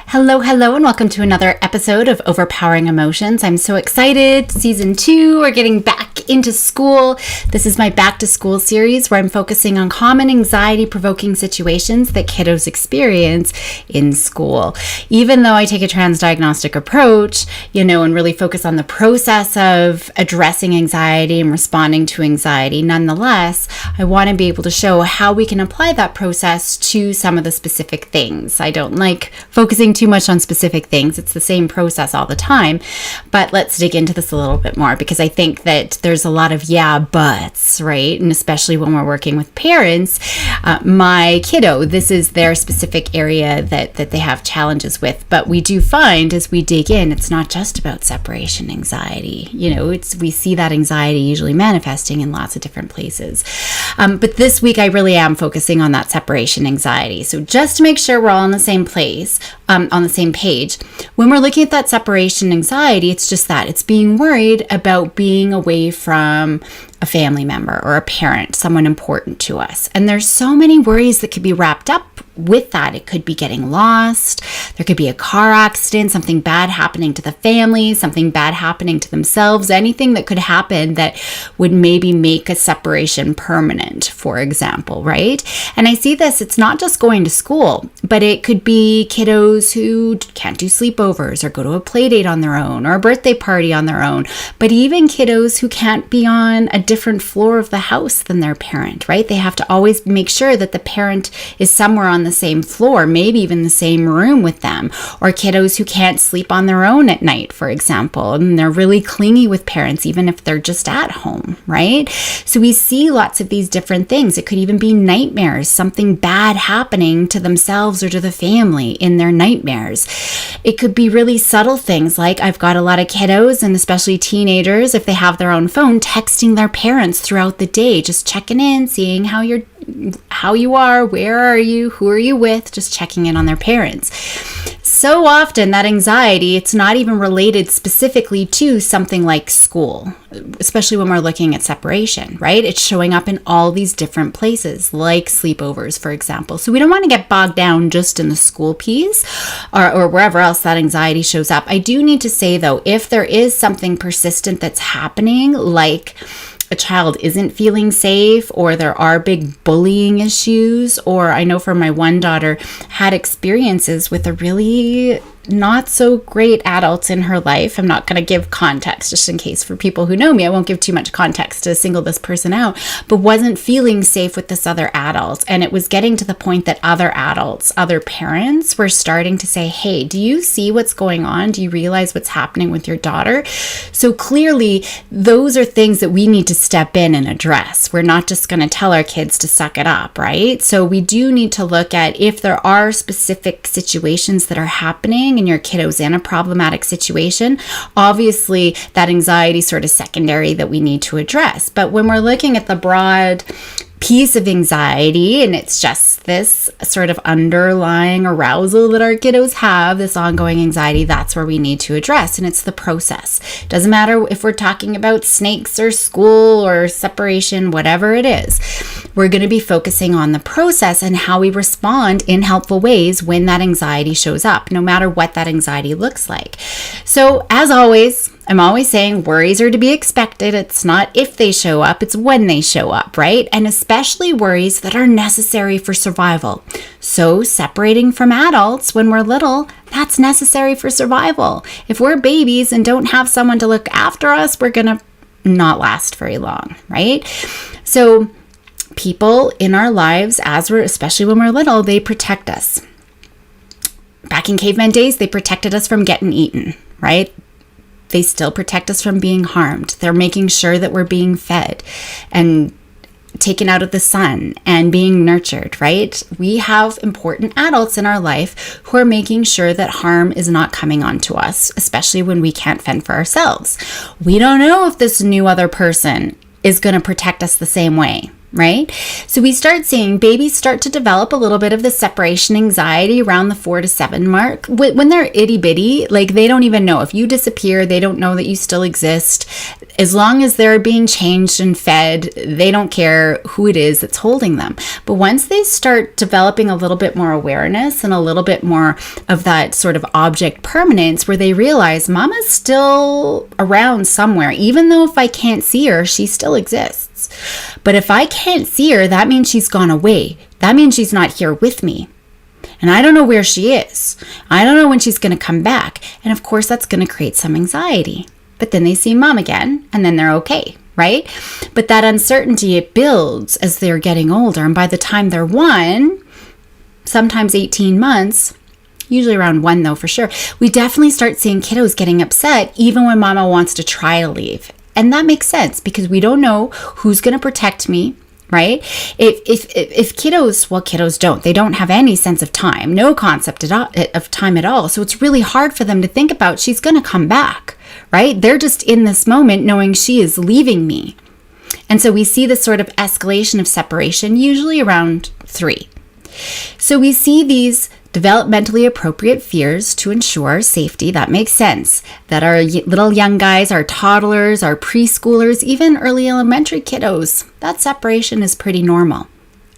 Hello, and welcome to another episode of Overpowering Emotions. I'm so excited. Season 2, we're getting back into school. This is my back to school series where I'm focusing on common anxiety-provoking situations that kiddos experience in school. Even though I take a transdiagnostic approach, and really focus on the process of addressing anxiety and responding to anxiety, nonetheless, I want to be able to show how we can apply that process to some of the specific things. I don't like focusing too much on specific things. It's the same process all the time. But let's dig into this a little bit more because I think that there's a lot of yeah, buts, right? And especially when we're working with parents, my kiddo, this is their specific area that they have challenges with. But we do find as we dig in, it's not just about separation anxiety. We see that anxiety usually manifesting in lots of different places. But this week, I really am focusing on that separation anxiety. So just to make sure we're all on the same place, on the same page. When we're looking at that separation anxiety, it's just that. It's being worried about being away from a family member or a parent, someone important to us. And there's so many worries that could be wrapped up with that. It could be getting lost. There could be a car accident, something bad happening to the family, something bad happening to themselves, anything that could happen that would maybe make a separation permanent, for example, right? And I see this, it's not just going to school, but it could be kiddos who can't do sleepovers or go to a play date on their own or a birthday party on their own, but even kiddos who can't be on a different floor of the house than their parent, right? They have to always make sure that the parent is somewhere on the same floor, maybe even the same room with them, or kiddos who can't sleep on their own at night, for example, and they're really clingy with parents, even if they're just at home, right? So we see lots of these different things. It could even be nightmares, something bad happening to themselves or to the family in their nightmares. It could be really subtle things like I've got a lot of kiddos and especially teenagers, if they have their own phone, texting their parents throughout the day, just checking in, seeing how you are, where are you, who are you with, just checking in on their parents. So often that anxiety, it's not even related specifically to something like school, especially when we're looking at separation, right? It's showing up in all these different places, like sleepovers, for example. So we don't want to get bogged down just in the school piece or wherever else that anxiety shows up. I do need to say, though, if there is something persistent that's happening, like a child isn't feeling safe, or there are big bullying issues, or I know for my one daughter had experiences with a really not so great adults in her life. I'm not going to give context just in case for people who know me. I won't give too much context to single this person out, but wasn't feeling safe with this other adult. And it was getting to the point that other adults, other parents were starting to say, hey, do you see what's going on? Do you realize what's happening with your daughter? So clearly, those are things that we need to step in and address. We're not just going to tell our kids to suck it up, right? So we do need to look at if there are specific situations that are happening and your kiddo's in a problematic situation, obviously that anxiety is sort of secondary that we need to address. But when we're looking at the broad piece of anxiety, and it's just this sort of underlying arousal that our kiddos have, this ongoing anxiety, that's where we need to address. And it's the process. Doesn't matter if we're talking about snakes or school or separation, whatever it is. We're going to be focusing on the process and how we respond in helpful ways when that anxiety shows up, no matter what that anxiety looks like. So as always, I'm always saying worries are to be expected. It's not if they show up, it's when they show up, right? And especially worries that are necessary for survival. So separating from adults when we're little, that's necessary for survival. If we're babies and don't have someone to look after us, we're going to not last very long, right? So people in our lives, especially when we're little, they protect us. Back in caveman days, they protected us from getting eaten, right? They still protect us from being harmed. They're making sure that we're being fed and taken out of the sun and being nurtured, right? We have important adults in our life who are making sure that harm is not coming onto us, especially when we can't fend for ourselves. We don't know if this new other person is going to protect us the same way. right? So we start seeing babies start to develop a little bit of the separation anxiety around the 4 to 7 mark. When they're itty bitty, like they don't even know. If you disappear, they don't know that you still exist. As long as they're being changed and fed, they don't care who it is that's holding them. But once they start developing a little bit more awareness and a little bit more of that sort of object permanence, where they realize mama's still around somewhere, even though if I can't see her, she still exists. But if I can't see her, that means she's gone away. That means she's not here with me. And I don't know where she is. I don't know when she's going to come back. And of course, that's going to create some anxiety. But then they see mom again, and then they're okay, right? But that uncertainty, it builds as they're getting older. And by the time they're 1, sometimes 18 months, usually around 1 though, for sure, we definitely start seeing kiddos getting upset even when mama wants to try to leave. And that makes sense because we don't know who's going to protect me, right? If kiddos, well, kiddos don't. They don't have any sense of time, no concept of time at all. So it's really hard for them to think about she's going to come back, right? They're just in this moment knowing she is leaving me. And so we see this sort of escalation of separation, usually around 3. So we see these developmentally appropriate fears to ensure safety. That makes sense. That our little young guys, our toddlers, our preschoolers, even early elementary kiddos, that separation is pretty normal.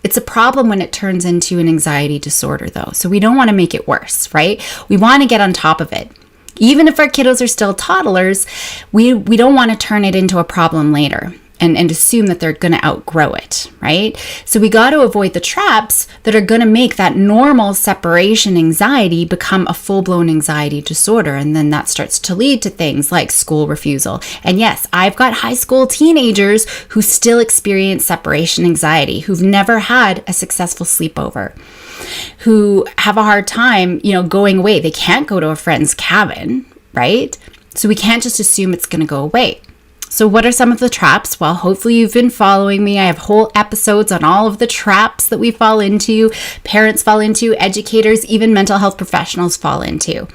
It's a problem when it turns into an anxiety disorder though. So we don't want to make it worse, right? We want to get on top of it. Even if our kiddos are still toddlers, we don't want to turn it into a problem later. And assume that they're going to outgrow it, right? So we got to avoid the traps that are going to make that normal separation anxiety become a full-blown anxiety disorder. And then that starts to lead to things like school refusal. And yes, I've got high school teenagers who still experience separation anxiety, who've never had a successful sleepover, who have a hard time, going away. They can't go to a friend's cabin, right? So we can't just assume it's going to go away. So what are some of the traps? Well, hopefully you've been following me. I have whole episodes on all of the traps that we fall into, parents fall into, educators, even mental health professionals fall into.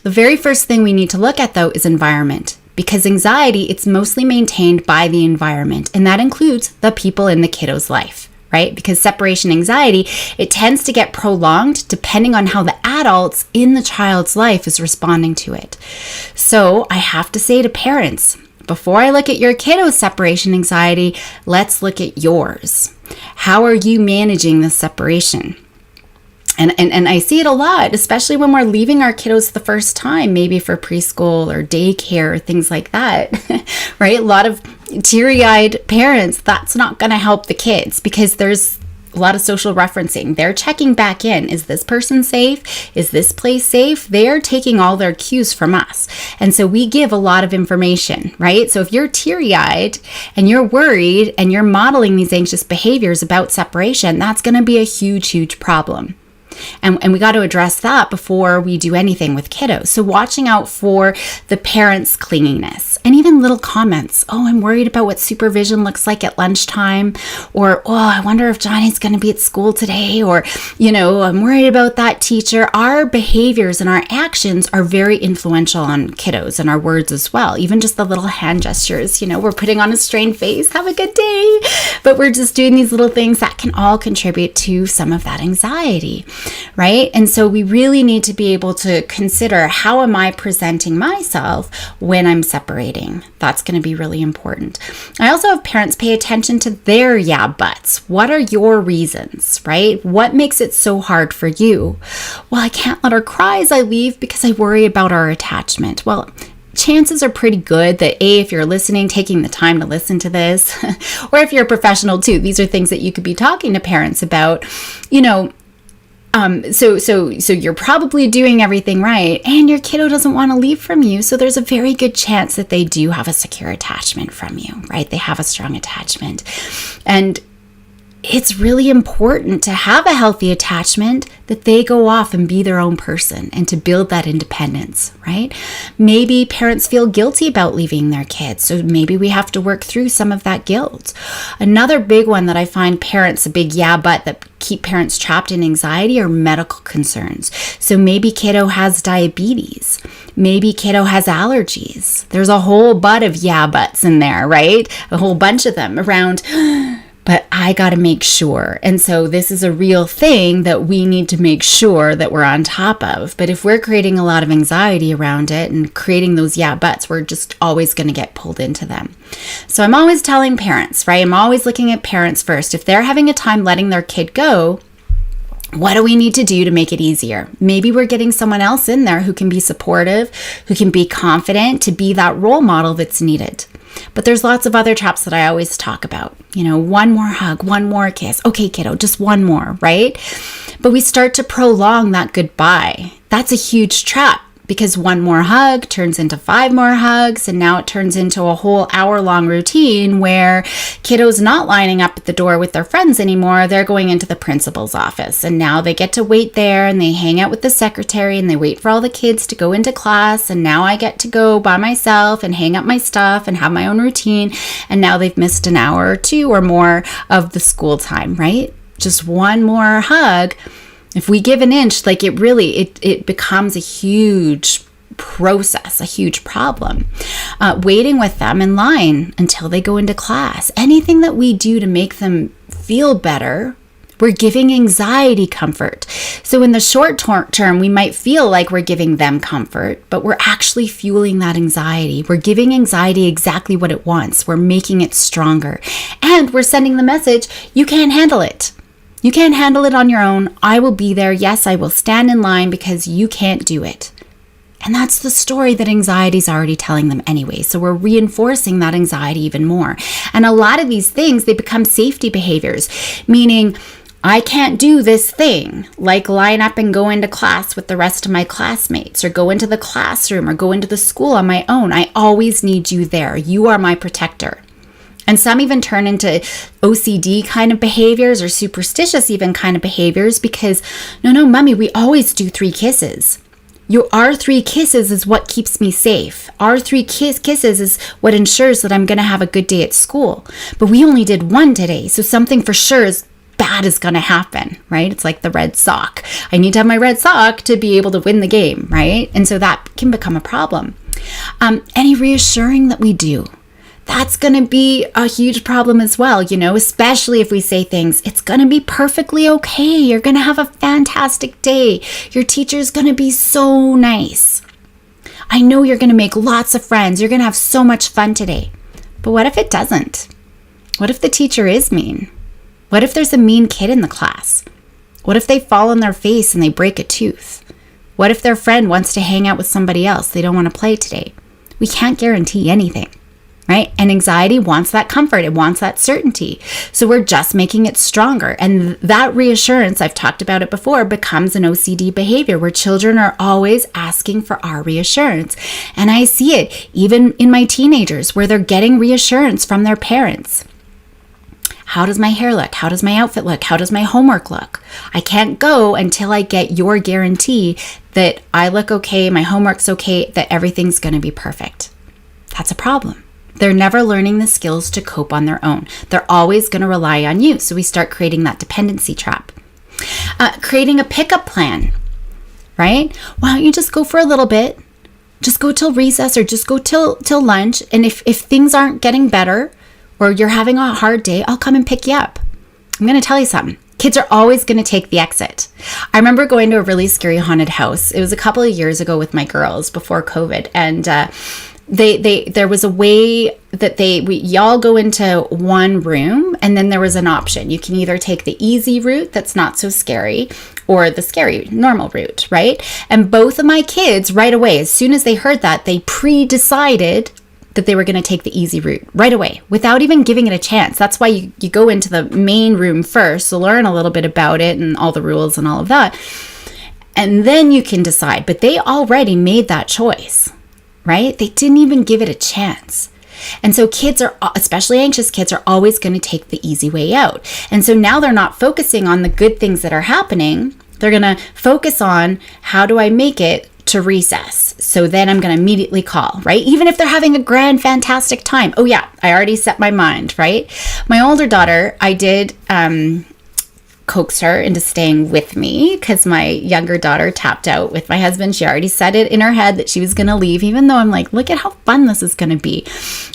The very first thing we need to look at, though, is environment. Because anxiety, it's mostly maintained by the environment, and that includes the people in the kiddo's life, right? Because separation anxiety, it tends to get prolonged depending on how the adults in the child's life is responding to it. So I have to say to parents, before I look at your kiddo's separation anxiety, let's look at yours. How are you managing this separation? And I see it a lot, especially when we're leaving our kiddos the first time, maybe for preschool or daycare or things like that, right? A lot of teary-eyed parents, that's not going to help the kids because there's a lot of social referencing. They're checking back in. Is this person safe? Is this place safe? They're taking all their cues from us. And so we give a lot of information, right? So if you're teary-eyed and you're worried and you're modeling these anxious behaviors about separation, that's going to be a huge, huge problem. And we got to address that before we do anything with kiddos. So watching out for the parents' clinginess and even little comments. Oh, I'm worried about what supervision looks like at lunchtime. Or, oh, I wonder if Johnny's going to be at school today. Or, I'm worried about that teacher. Our behaviors and our actions are very influential on kiddos and our words as well. Even just the little hand gestures, we're putting on a strained face, have a good day. But we're just doing these little things that can all contribute to some of that anxiety. Right? And so we really need to be able to consider, how am I presenting myself when I'm separating? That's going to be really important. I also have parents pay attention to their yeah buts. What are your reasons, right? What makes it so hard for you? Well, I can't let her cry as I leave because I worry about our attachment. Well, chances are pretty good that if you're listening, taking the time to listen to this, or if you're a professional too, these are things that you could be talking to parents about, So you're probably doing everything right, and your kiddo doesn't want to leave from you. So there's a very good chance that they do have a secure attachment from you, right? They have a strong attachment. And it's really important to have a healthy attachment, that they go off and be their own person and to build that independence, right? Maybe parents feel guilty about leaving their kids. So maybe we have to work through some of that guilt. Another big one that I find parents, a big yeah but that keep parents trapped in anxiety, are medical concerns. So maybe kiddo has diabetes. Maybe kiddo has allergies. There's a whole butt of yeah buts in there, right? A whole bunch of them around, but I got to make sure. And so this is a real thing that we need to make sure that we're on top of. But if we're creating a lot of anxiety around it and creating those yeah buts, we're just always going to get pulled into them. So I'm always telling parents, right? I'm always looking at parents first. If they're having a time letting their kid go, what do we need to do to make it easier? Maybe we're getting someone else in there who can be supportive, who can be confident, to be that role model that's needed. But there's lots of other traps that I always talk about. One more hug, one more kiss. Okay, kiddo, just one more, right? But we start to prolong that goodbye. That's a huge trap, because one more hug turns into 5 more hugs, and now it turns into a whole hour-long routine where kiddos not lining up at the door with their friends anymore. They're going into the principal's office, and now they get to wait there, and they hang out with the secretary, and they wait for all the kids to go into class, and now I get to go by myself and hang up my stuff and have my own routine, and now they've missed an hour or 2 or more of the school time, right? Just one more hug. If we give an inch, like it becomes a huge process, a huge problem. Waiting with them in line until they go into class. Anything that we do to make them feel better, we're giving anxiety comfort. So in the short term, we might feel like we're giving them comfort, but we're actually fueling that anxiety. We're giving anxiety exactly what it wants. We're making it stronger. And we're sending the message, you can't handle it. You can't handle it on your own. I will be there. Yes, I will stand in line because you can't do it. And that's the story that anxiety is already telling them anyway. So we're reinforcing that anxiety even more. And a lot of these things, they become safety behaviors, meaning I can't do this thing, like line up and go into class with the rest of my classmates, or go into the classroom, or go into the school on my own. I always need you there. You are my protector. And some even turn into OCD kind of behaviors, or superstitious even kind of behaviors, because no, mommy, we always do 3 kisses. Our 3 kisses is what keeps me safe. Our 3 kisses is what ensures that I'm going to have a good day at school. But we only did 1 today, so something for sure is bad is going to happen, right? It's like the red sock. I need to have my red sock to be able to win the game, right? And so that can become a problem. Any reassuring that we do, that's going to be a huge problem as well, especially if we say things, it's going to be perfectly okay. You're going to have a fantastic day. Your teacher's going to be so nice. I know you're going to make lots of friends. You're going to have so much fun today. But what if it doesn't? What if the teacher is mean? What if there's a mean kid in the class? What if they fall on their face and they break a tooth? What if their friend wants to hang out with somebody else? They don't want to play today. We can't guarantee anything. Right? And anxiety wants that comfort. It wants that certainty. So we're just making it stronger. And that reassurance, I've talked about it before, becomes an OCD behavior where children are always asking for our reassurance. And I see it even in my teenagers where they're getting reassurance from their parents. How does my hair look? How does my outfit look? How does my homework look? I can't go until I get your guarantee that I look okay, my homework's okay, that everything's going to be perfect. That's a problem. They're never learning the skills to cope on their own. They're always going to rely on you. So we start creating that dependency trap. Creating a pickup plan, right? Why don't you just go for a little bit? Just go till recess, or just go till lunch. And if things aren't getting better, or you're having a hard day, I'll come and pick you up. I'm going to tell you something. Kids are always going to take the exit. I remember going to a really scary haunted house. It was a couple of years ago with my girls before COVID. And there was a way that y'all go into one room, and then there was an option. You can either take the easy route that's not so scary, or the scary normal route, right? And both of my kids right away, as soon as they heard that, they pre-decided that they were going to take the easy route right away without even giving it a chance. That's why you go into the main room first to learn a little bit about it and all the rules and all of that. And then you can decide. But they already made that choice, right? They didn't even give it a chance. And so kids are, especially anxious kids, are always going to take the easy way out. And so now they're not focusing on the good things that are happening. They're going to focus on, how do I make it to recess? So then I'm going to immediately call, right? Even if they're having a grand, fantastic time. Oh yeah, I already set my mind, right? My older daughter, I did coax her into staying with me because my younger daughter tapped out with my husband. She already said it in her head that she was going to leave, even though I'm like, look at how fun this is going to be.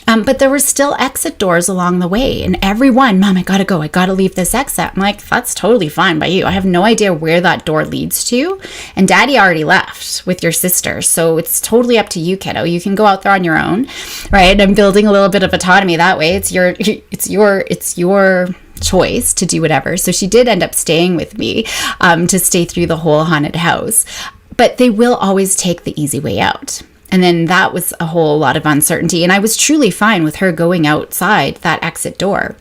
But there were still exit doors along the way, and every one, Mom, I got to go. I got to leave this exit. I'm like, that's totally fine by you. I have no idea where that door leads to. And Daddy already left with your sister. So it's totally up to you, kiddo. You can go out there on your own, right? I'm building a little bit of autonomy that way. It's your choice to do whatever. So she did end up staying with me to stay through the whole haunted house. But they will always take the easy way out. And then that was a whole lot of uncertainty. And I was truly fine with her going outside that exit door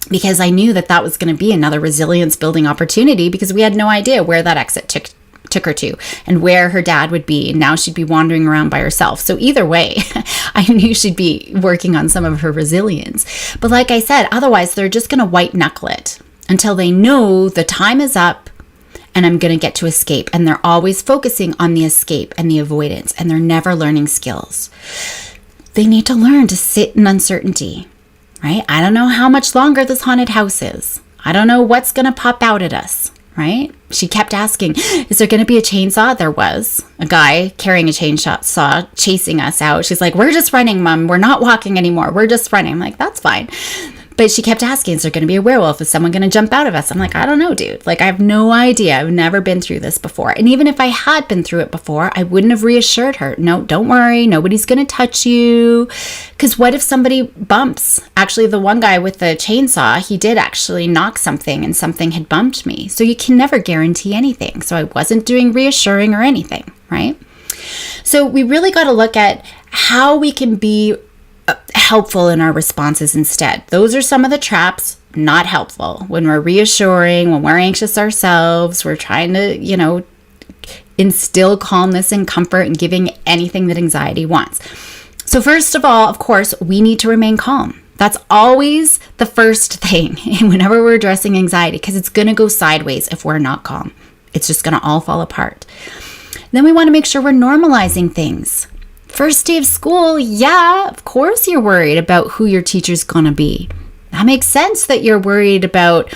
because I knew that that was going to be another resilience building opportunity because we had no idea where that exit took her to and where her dad would be. And now she'd be wandering around by herself. So either way, I knew she'd be working on some of her resilience. But like I said, otherwise they're just going to white knuckle it until they know the time is up and I'm going to get to escape. And they're always focusing on the escape and the avoidance, and they're never learning skills. They need to learn to sit in uncertainty, right? I don't know how much longer this haunted house is. I don't know what's going to pop out at us, right? She kept asking, is there going to be a chainsaw? There was a guy carrying a chainsaw chasing us out. She's like, we're just running, Mom. We're not walking anymore. We're just running. I'm like, that's fine. But she kept asking, is there going to be a werewolf? Is someone going to jump out of us? I'm like, I don't know, dude. Like, I have no idea. I've never been through this before. And even if I had been through it before, I wouldn't have reassured her. No, don't worry. Nobody's going to touch you. Because what if somebody bumps? Actually, the one guy with the chainsaw, he did actually knock something and something had bumped me. So you can never guarantee anything. So I wasn't doing reassuring or anything, right? So we really got to look at how we can be helpful in our responses instead. Those are some of the traps, not helpful. When we're reassuring, when we're anxious ourselves, we're trying to, instill calmness and comfort and giving anything that anxiety wants. So first of all, of course, we need to remain calm. That's always the first thing whenever we're addressing anxiety, because it's going to go sideways if we're not calm. It's just going to all fall apart. Then we want to make sure we're normalizing things. First day of school, yeah, of course you're worried about who your teacher's going to be. That makes sense that you're worried about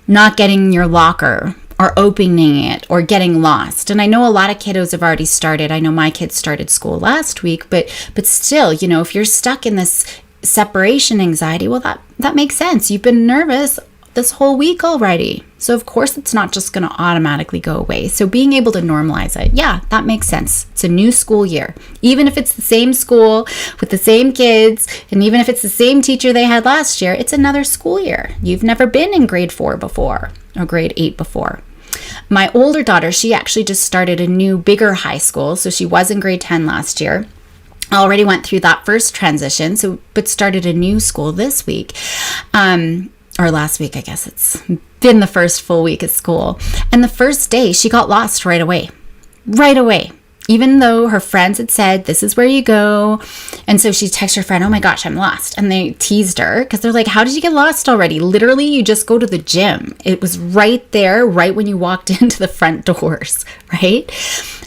not getting your locker or opening it or getting lost. And I know a lot of kiddos have already started. I know my kids started school last week, but still, if you're stuck in this separation anxiety, well, that makes sense. You've been nervous this whole week already. So of course it's not just going to automatically go away. So being able to normalize it, yeah, that makes sense. It's a new school year. Even if it's the same school with the same kids, and even if it's the same teacher they had last year, it's another school year. You've never been in grade 4 before or grade 8 before. My older daughter, she actually just started a new, bigger high school. So she was in grade 10 last year. I already went through that first transition, but started a new school this week. Or last week, I guess it's been the first full week at school. And the first day, she got lost right away. Right away. Even though her friends had said, this is where you go. And so she texted her friend, oh my gosh, I'm lost. And they teased her because they're like, how did you get lost already? Literally, you just go to the gym. It was right there, right when you walked into the front doors, right?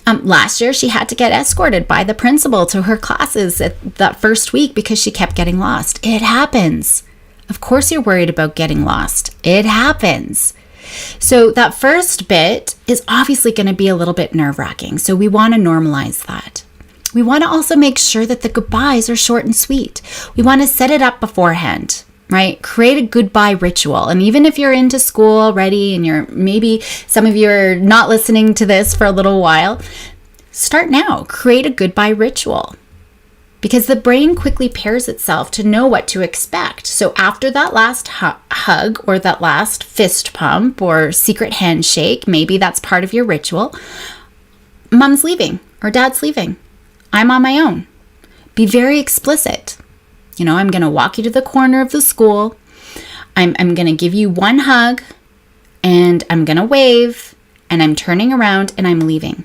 Last year, she had to get escorted by the principal to her classes at that first week because she kept getting lost. It happens. Of course you're worried about getting lost. It happens. So that first bit is obviously going to be a little bit nerve-wracking. So we want to normalize that. We want to also make sure that the goodbyes are short and sweet. We want to set it up beforehand, right? Create a goodbye ritual. And even if you're into school already and maybe some of you are not listening to this for a little while, start now. Create a goodbye ritual. Because the brain quickly pairs itself to know what to expect. So after that last hug or that last fist pump or secret handshake, maybe that's part of your ritual, Mom's leaving or Dad's leaving. I'm on my own. Be very explicit. I'm going to walk you to the corner of the school. I'm going to give you one hug and I'm going to wave and I'm turning around and I'm leaving.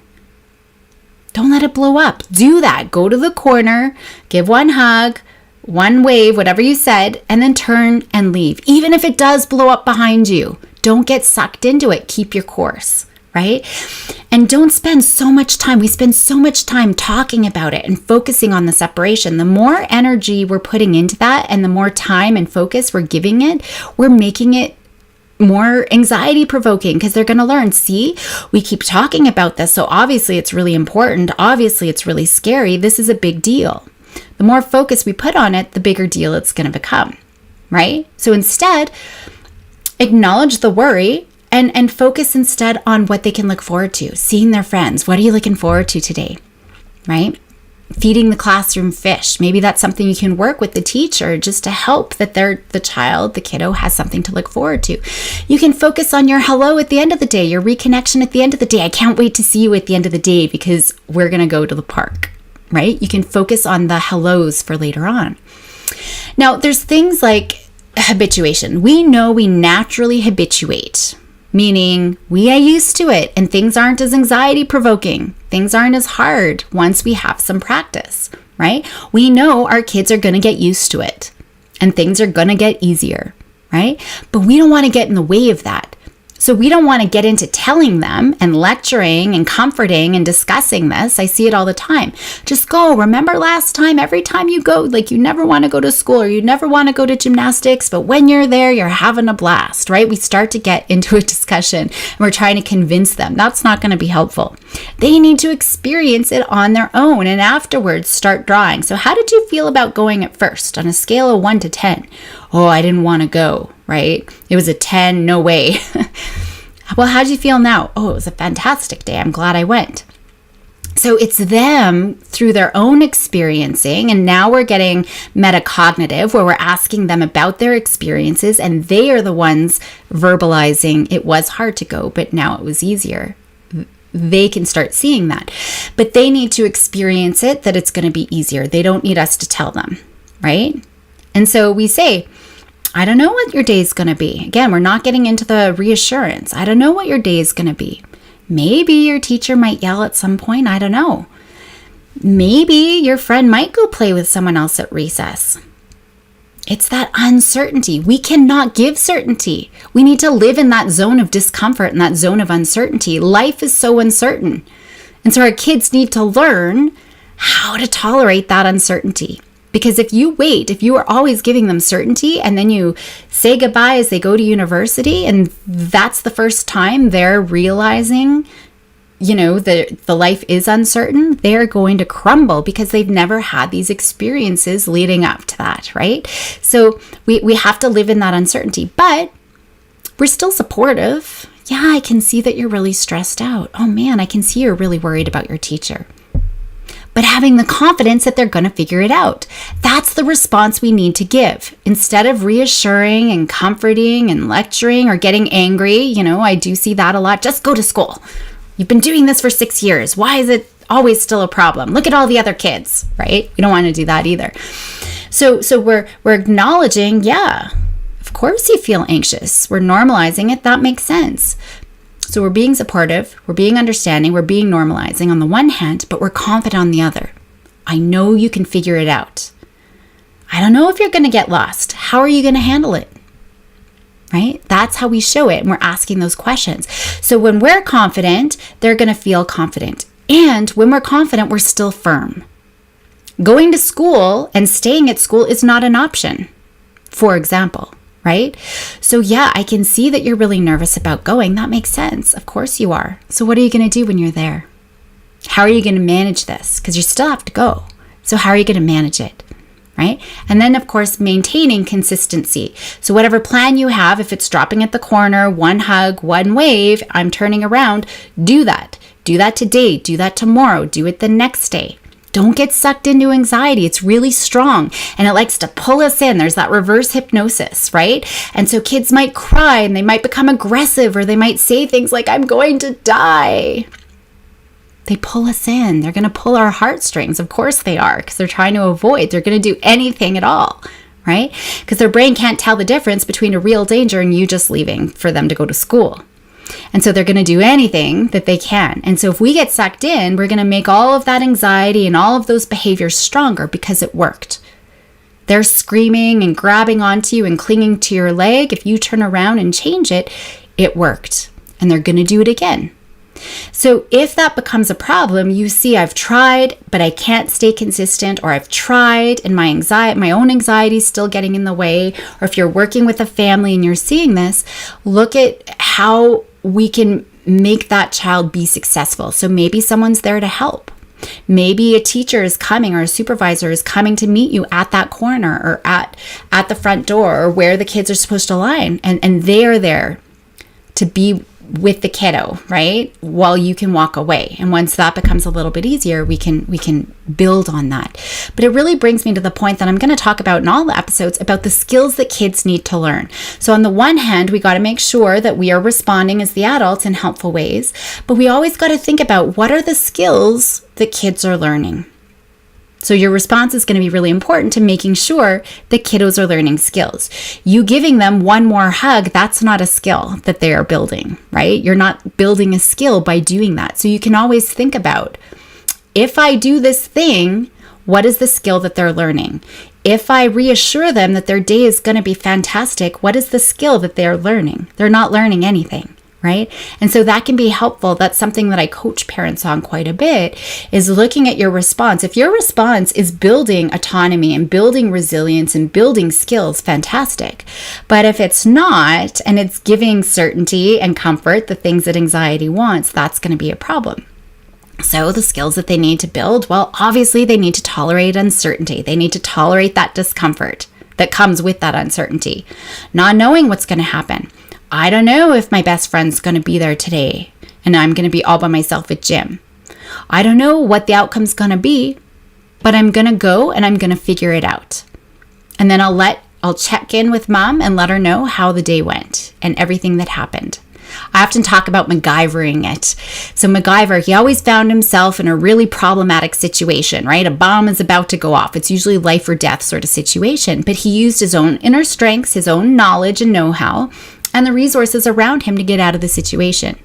Don't let it blow up. Do that. Go to the corner, give one hug, one wave, whatever you said, and then turn and leave. Even if it does blow up behind you, don't get sucked into it. Keep your course, right? And don't spend so much time. We spend so much time talking about it and focusing on the separation. The more energy we're putting into that and the more time and focus we're giving it, we're making it more anxiety provoking because they're going to learn, see, we keep talking about this. So obviously it's really important. Obviously it's really scary. This is a big deal. The more focus we put on it, the bigger deal it's going to become, right? So instead, acknowledge the worry and focus instead on what they can look forward to. Seeing their friends. What are you looking forward to today, right? Feeding the classroom fish. Maybe that's something you can work with the teacher just to help that the kiddo has something to look forward to. You can focus on your hello at the end of the day, your reconnection at the end of the day. I can't wait to see you at the end of the day because we're going to go to the park, right? You can focus on the hellos for later on. Now, there's things like habituation. We know we naturally habituate, meaning we are used to it and things aren't as anxiety provoking. Things aren't as hard once we have some practice, right? We know our kids are going to get used to it and things are going to get easier, right? But we don't want to get in the way of that. So we don't want to get into telling them and lecturing and comforting and discussing this. I see it all the time. Just go. Remember last time, every time you go, like you never want to go to school or you never want to go to gymnastics, but when you're there, you're having a blast, right? We start to get into a discussion and we're trying to convince them. That's not going to be helpful. They need to experience it on their own and afterwards start drawing. So how did you feel about going at first on a scale of 1 to 10? Oh, I didn't want to go, right? It was a 10, no way. Well, how do you feel now? Oh, it was a fantastic day. I'm glad I went. So it's them through their own experiencing. And now we're getting metacognitive where we're asking them about their experiences and they are the ones verbalizing it was hard to go, but now it was easier. They can start seeing that, but they need to experience it, that it's going to be easier. They don't need us to tell them, right? And so we say, I don't know what your day is going to be. Again, we're not getting into the reassurance. I don't know what your day is going to be. Maybe your teacher might yell at some point. I don't know. Maybe your friend might go play with someone else at recess. It's that uncertainty. We cannot give certainty. We need to live in that zone of discomfort and that zone of uncertainty. Life is so uncertain. And so our kids need to learn how to tolerate that uncertainty. Because if you are always giving them certainty and then you say goodbye as they go to university and that's the first time they're realizing, the life is uncertain, they're going to crumble because they've never had these experiences leading up to that, right? So we have to live in that uncertainty, but we're still supportive. Yeah, I can see that you're really stressed out. Oh man, I can see you're really worried about your teacher. But having the confidence that they're going to figure it out. That's the response we need to give. Instead of reassuring and comforting and lecturing or getting angry, I do see that a lot. Just go to school. You've been doing this for 6 years. Why is it always still a problem? Look at all the other kids, right? We don't want to do that either. So we're acknowledging, yeah, of course you feel anxious. We're normalizing it. That makes sense. So we're being supportive, we're being understanding, we're being normalizing on the one hand, but we're confident on the other. I know you can figure it out. I don't know if you're going to get lost. How are you going to handle it? Right? That's how we show it. And we're asking those questions. So when we're confident, they're going to feel confident. And when we're confident, we're still firm. Going to school and staying at school is not an option, for example. Right? So yeah, I can see that you're really nervous about going. That makes sense. Of course you are. So what are you going to do when you're there? How are you going to manage this? Because you still have to go. So how are you going to manage it? Right? And then of course, maintaining consistency. So whatever plan you have, if it's dropping at the corner, one hug, one wave, I'm turning around, do that. Do that today. Do that tomorrow. Do it the next day. Don't get sucked into anxiety. It's really strong and it likes to pull us in. There's that reverse hypnosis, right? And so kids might cry and they might become aggressive or they might say things like, I'm going to die. They pull us in. They're going to pull our heartstrings. Of course they are, because they're trying to avoid. They're going to do anything at all, right? Because their brain can't tell the difference between a real danger and you just leaving for them to go to school. And so they're going to do anything that they can. And so if we get sucked in, we're going to make all of that anxiety and all of those behaviors stronger because it worked. They're screaming and grabbing onto you and clinging to your leg. If you turn around and change it, it worked. And they're going to do it again. So if that becomes a problem, you see I've tried, but I can't stay consistent, or I've tried and my own anxiety is still getting in the way, or if you're working with a family and you're seeing this, look at how we can make that child be successful. So maybe someone's there to help. Maybe a teacher is coming, or a supervisor is coming to meet you at that corner or at the front door, or where the kids are supposed to line, and they are there to be with the kiddo, right? While you can walk away. And once that becomes a little bit easier, we can build on that. But it really brings me to the point that I'm going to talk about in all the episodes about the skills that kids need to learn. So on the one hand, we got to make sure that we are responding as the adults in helpful ways, but we always got to think about what are the skills that kids are learning. So your response is going to be really important to making sure that kiddos are learning skills. You giving them one more hug, that's not a skill that they are building, right? You're not building a skill by doing that. So you can always think about, if I do this thing, what is the skill that they're learning? If I reassure them that their day is going to be fantastic, what is the skill that they're learning? They're not learning anything. Right? And so that can be helpful. That's something that I coach parents on quite a bit, is looking at your response. If your response is building autonomy and building resilience and building skills, fantastic. But if it's not, and it's giving certainty and comfort, the things that anxiety wants, that's going to be a problem. So the skills that they need to build, well, obviously they need to tolerate uncertainty. They need to tolerate that discomfort that comes with that uncertainty, not knowing what's going to happen. I don't know if my best friend's going to be there today and I'm going to be all by myself at gym. I don't know what the outcome's going to be, but I'm going to go and I'm going to figure it out. And then I'll check in with mom and let her know how the day went and everything that happened. I often talk about MacGyvering it. So MacGyver, he always found himself in a really problematic situation, right? A bomb is about to go off. It's usually life or death sort of situation, but he used his own inner strengths, his own knowledge and know-how, and the resources around him to get out of the situation.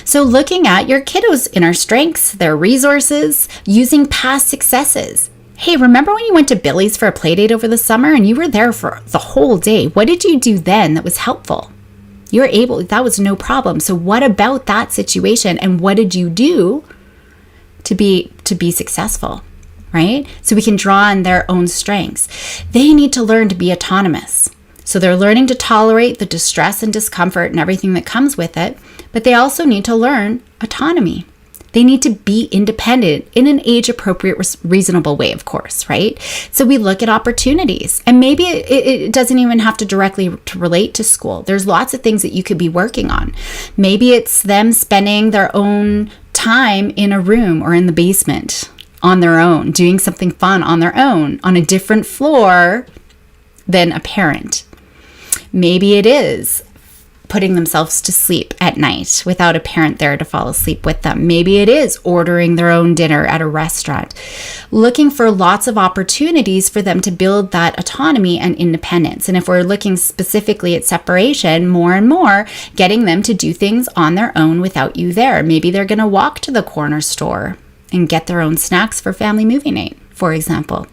So looking at your kiddos' inner strengths, their resources, using past successes. Hey, remember when you went to Billy's for a play date over the summer and you were there for the whole day? What did you do then that was helpful? That was no problem. So what about that situation, and what did you do to be successful, right? So we can draw on their own strengths. They need to learn to be autonomous. So they're learning to tolerate the distress and discomfort and everything that comes with it, but they also need to learn autonomy. They need to be independent in an age-appropriate, reasonable way, of course, right? So we look at opportunities, and maybe it doesn't even have to directly relate to school. There's lots of things that you could be working on. Maybe it's them spending their own time in a room or in the basement on their own, doing something fun on their own, on a different floor than a parent. Maybe it is putting themselves to sleep at night without a parent there to fall asleep with them. Maybe it is ordering their own dinner at a restaurant. Looking for lots of opportunities for them to build that autonomy and independence. And if we're looking specifically at separation, more and more, getting them to do things on their own without you there. Maybe they're going to walk to the corner store and get their own snacks for family movie night, for example.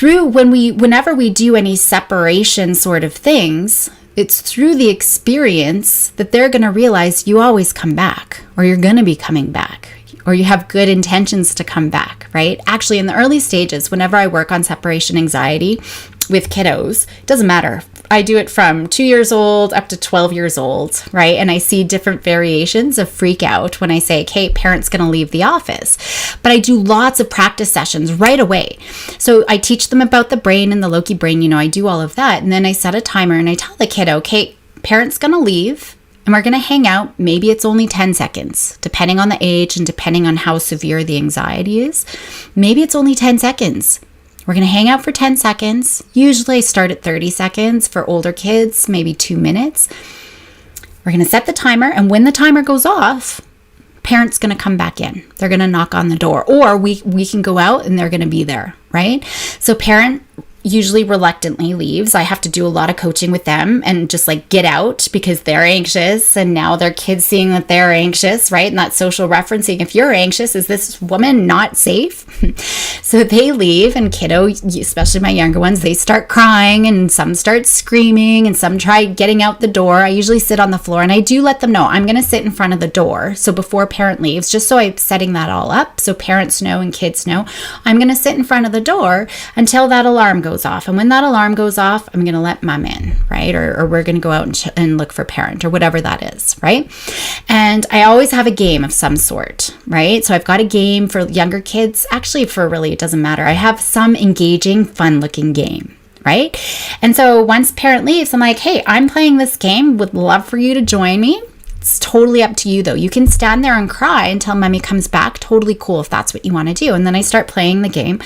Whenever we do any separation sort of things, it's through the experience that they're going to realize you always come back, or you're going to be coming back, or you have good intentions to come back, right? Actually, in the early stages, whenever I work on separation anxiety with kiddos, it doesn't matter. I do it from 2 years old up to 12 years old, right? And I see different variations of freak out when I say, okay, parent's going to leave the office. But I do lots of practice sessions right away. So I teach them about the brain and the Loki brain, I do all of that. And then I set a timer and I tell the kiddo, okay, parent's going to leave and we're going to hang out. Maybe it's only 10 seconds, depending on the age and depending on how severe the anxiety is. Maybe it's only 10 seconds. We're going to hang out for 10 seconds. Usually I start at 30 seconds for older kids, maybe 2 minutes. We're going to set the timer, and when the timer goes off, parent's going to come back in. They're going to knock on the door, or we can go out and they're going to be there, right? So parent usually reluctantly leaves. I have to do a lot of coaching with them and just like get out because they're anxious, and now their kids seeing that they're anxious, right? And that social referencing, if you're anxious, is this woman not safe? So they leave, and kiddo, especially my younger ones, they start crying, and some start screaming, and some try getting out the door. I usually sit on the floor, and I do let them know I'm going to sit in front of the door. So before parent leaves, just so I'm setting that all up so parents know and kids know, I'm going to sit in front of the door until that alarm goes off. And when that alarm goes off, I'm going to let mom in, right? Or we're going to go out and look for parent, or whatever that is, right? And I always have a game of some sort, right? So I've got a game for younger kids. Actually, for really, it doesn't matter. I have some engaging, fun-looking game, right? And so once parent leaves, I'm like, hey, I'm playing this game. Would love for you to join me. It's totally up to you, though. You can stand there and cry until mommy comes back. Totally cool if that's what you want to do. And then I start playing the game.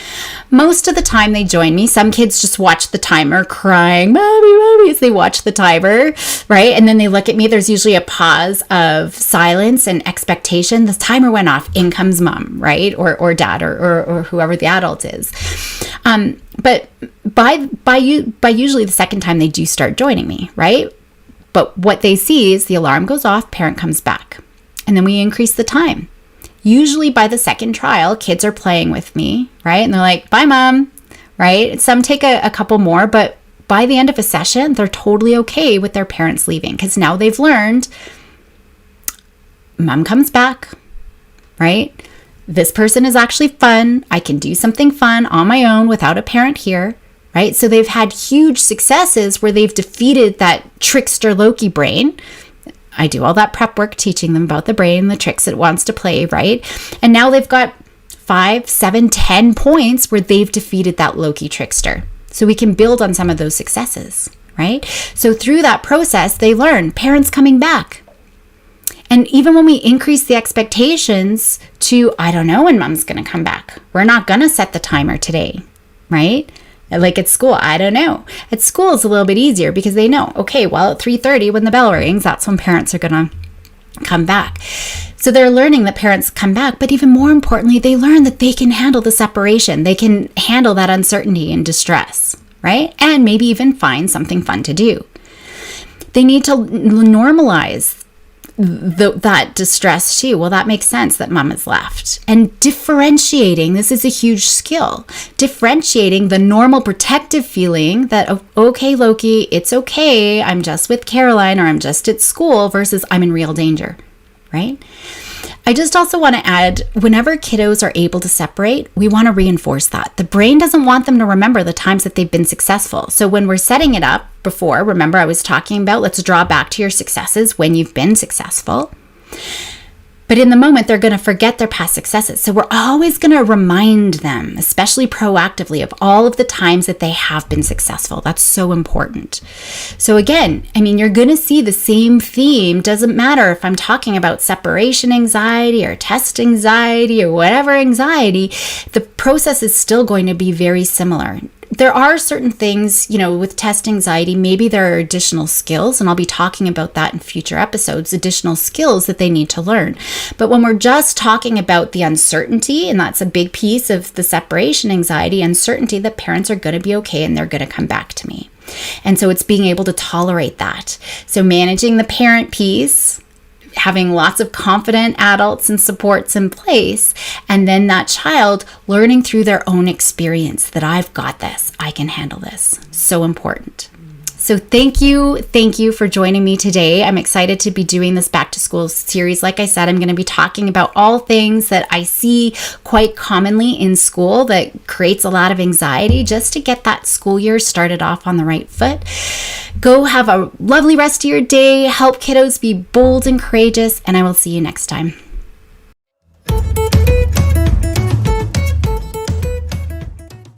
Most of the time they join me. Some kids just watch the timer crying, mommy, mommy, as they watch the timer, right? And then they look at me. There's usually a pause of silence and expectation. The timer went off. In comes mom, right? Or dad or whoever the adult is. But by usually the second time they do start joining me, right? But what they see is the alarm goes off, parent comes back, and then we increase the time. Usually by the second trial, kids are playing with me, right? And they're like, bye, mom, right? Some take a couple more, but by the end of a session, they're totally okay with their parents leaving because now they've learned mom comes back, right? This person is actually fun. I can do something fun on my own without a parent here. Right? So they've had huge successes where they've defeated that trickster Loki brain. I do all that prep work teaching them about the brain, the tricks it wants to play, right? And now they've got 5, 7, 10 points where they've defeated that Loki trickster. So we can build on some of those successes, right? So through that process, they learn parents coming back. And even when we increase the expectations to, I don't know when mom's going to come back. We're not going to set the timer today, right? Like at school, I don't know. At school, it's a little bit easier because they know, okay, well, at 3:30 when the bell rings, that's when parents are going to come back. So they're learning that parents come back, but even more importantly, they learn that they can handle the separation. They can handle that uncertainty and distress, right? And maybe even find something fun to do. They need to normalize that distress too. Well, that makes sense that mom has left. And differentiating, this is a huge skill. Differentiating the normal protective feeling that, okay, Loki, it's okay. I'm just with Caroline or I'm just at school versus I'm in real danger, right? I just also want to add, whenever kiddos are able to separate, we want to reinforce that. The brain doesn't want them to remember the times that they've been successful. So when we're setting it up before, remember I was talking about, let's draw back to your successes when you've been successful. But in the moment, they're going to forget their past successes. So we're always going to remind them, especially proactively, of all of the times that they have been successful. That's so important. So again, I mean, you're going to see the same theme. Doesn't matter if I'm talking about separation anxiety or test anxiety or whatever anxiety, the process is still going to be very similar. There are certain things, with test anxiety, maybe there are additional skills, and I'll be talking about that in future episodes, additional skills that they need to learn. But when we're just talking about the uncertainty, and that's a big piece of the separation anxiety, uncertainty that parents are going to be okay and they're going to come back to me. And so it's being able to tolerate that. So managing the parent piece, having lots of confident adults and supports in place, and then that child learning through their own experience that I've got this, I can handle this. So important. So thank you for joining me today. I'm excited to be doing this back to school series. Like I said, I'm going to be talking about all things that I see quite commonly in school that creates a lot of anxiety, just to get that school year started off on the right foot. Go have a lovely rest of your day. Help kiddos be bold and courageous, and I will see you next time.